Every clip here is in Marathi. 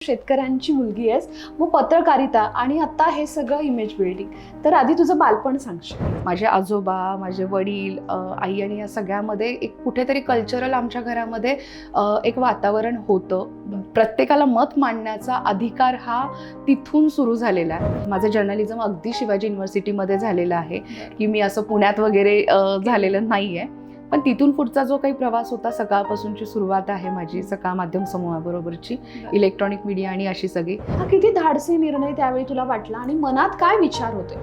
शेतकऱ्यांची मुलगी आहेस, मग पत्रकारिता आणि आता हे सगळं इमेज बिल्डिंग. तर आधी तुझं बालपण सांगशील? माझे आजोबा, माझे वडील, आई आणि या सगळ्यामध्ये एक कुठेतरी कल्चरल आमच्या घरामध्ये एक वातावरण होतं. प्रत्येकाला मत मांडण्याचा अधिकार हा तिथून सुरू झालेला आहे. माझं जर्नलिझम अगदी शिवाजी युनिव्हर्सिटीमध्ये झालेलं आहे, की मी असं पुण्यात वगैरे झालेलं नाही आहे. पण तिथून पुढचा जो काही प्रवास होता, सकाळपासूनची सुरुवात आहे माझी सकाळ माध्यम समूहाबरोबरची, इलेक्ट्रॉनिक मीडिया आणि अशी सगळी. हा किती धाडसी निर्णय त्यावेळी तुला वाटला आणि मनात काय विचार होते?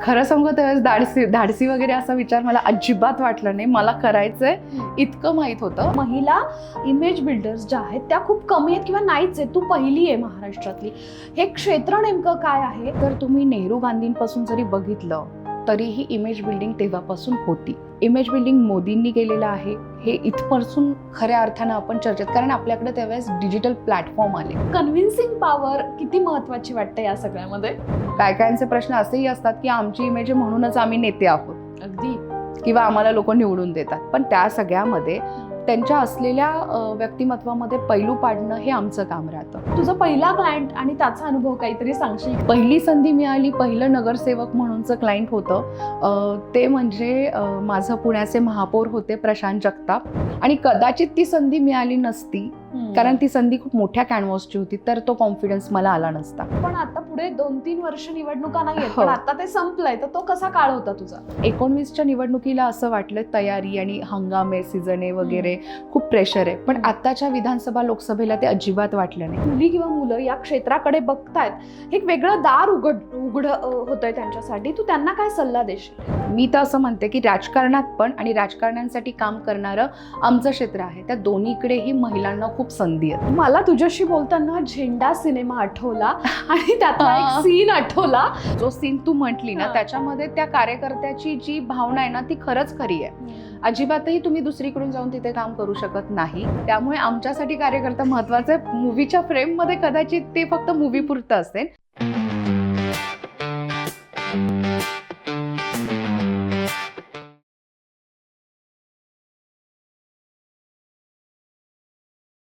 खरं सांगू त्यावेळेस धाडसी वगैरे असा विचार मला अजिबात वाटला नाही. मला करायचंय इतकं माहीत होतं. महिला इमेज बिल्डर्स ज्या आहेत त्या खूप कमी आहेत किंवा नाहीच आहे. तू पहिली आहे महाराष्ट्रातली. हे क्षेत्र नेमकं काय आहे? तर तुम्ही नेहरू गांधींपासून जरी बघितलं तरीही इमेज बिल्डिंग तेव्हापासून होती. इमेज बिल्डिंग मोदींनी केलेलं आहे हे इथपासून खऱ्या अर्थानं आपण चर्चेत, कारण आपल्याकडे त्यावेळेस डिजिटल प्लॅटफॉर्म आले. कन्व्हिन्सिंग पॉवर किती महत्वाची वाटते या सगळ्यामध्ये? काय कायांचे प्रश्न असेही असतात की आमची इमेज आहे म्हणूनच आम्ही नेते आहोत अगदी, किंवा आम्हाला लोक निवडून देतात. पण त्या सगळ्यामध्ये त्यांच्या असलेल्या व्यक्तिमत्वामध्ये पैलू पाडणं हे आमचं काम राहतं. तुझा पहिला क्लायंट आणि त्याचा अनुभव काहीतरी सांगशील? पहिली संधी मिळाली, पहिलं नगरसेवक म्हणूनचं क्लायंट होतं ते म्हणजे माझं पुण्याचे महापौर होते प्रशांत जगताप. आणि कदाचित ती संधी मिळाली नसती, कारण ती संधी खूप मोठ्या कॅनव्हासची होती, तर तो कॉन्फिडन्स मला आला नसता. पण आता पुढे 2-3 वर्ष निवडणुका नाहीयेत, हो. पण आता ते संपलंय, तर तो कसा काळ होता तुझा? 19च्या निवडणुकीला असं वाटलं तयारी आणि हंगाम आहे, सीझन आहे वगैरे, खूप प्रेशर आहे. पण आताच्या विधानसभा लोकसभेला ते अजिबात वाटलं नाही. मुली किंवा मुलं या क्षेत्राकडे बघतायत, एक वेगळं दार उघड होतंय त्यांच्यासाठी. तू त्यांना काय सल्ला देशील? मी तर असं म्हणते की राजकारणात पण आणि राजकारण्यांसाठी काम करणारं आमचं क्षेत्र आहे, त्या दोन्हीकडेही महिलांना खूप संधी आहेत. मला तुझ्याशी बोलताना झेंडा सिनेमा आठवला आणि त्यातला एक सीन आठवला. जो सीन तू म्हटली ना, त्याच्यामध्ये त्या कार्यकर्त्याची जी भावना आहे ना, ती खरंच खरी आहे. अजिबातही तुम्ही दुसरीकडून जाऊन तिथे काम करू शकत नाही. त्यामुळे आमच्यासाठी कार्यकर्ता महत्वाचा आहे. मूवीच्या फ्रेममध्ये कदाचित ते फक्त मूवी पुरतं असेल.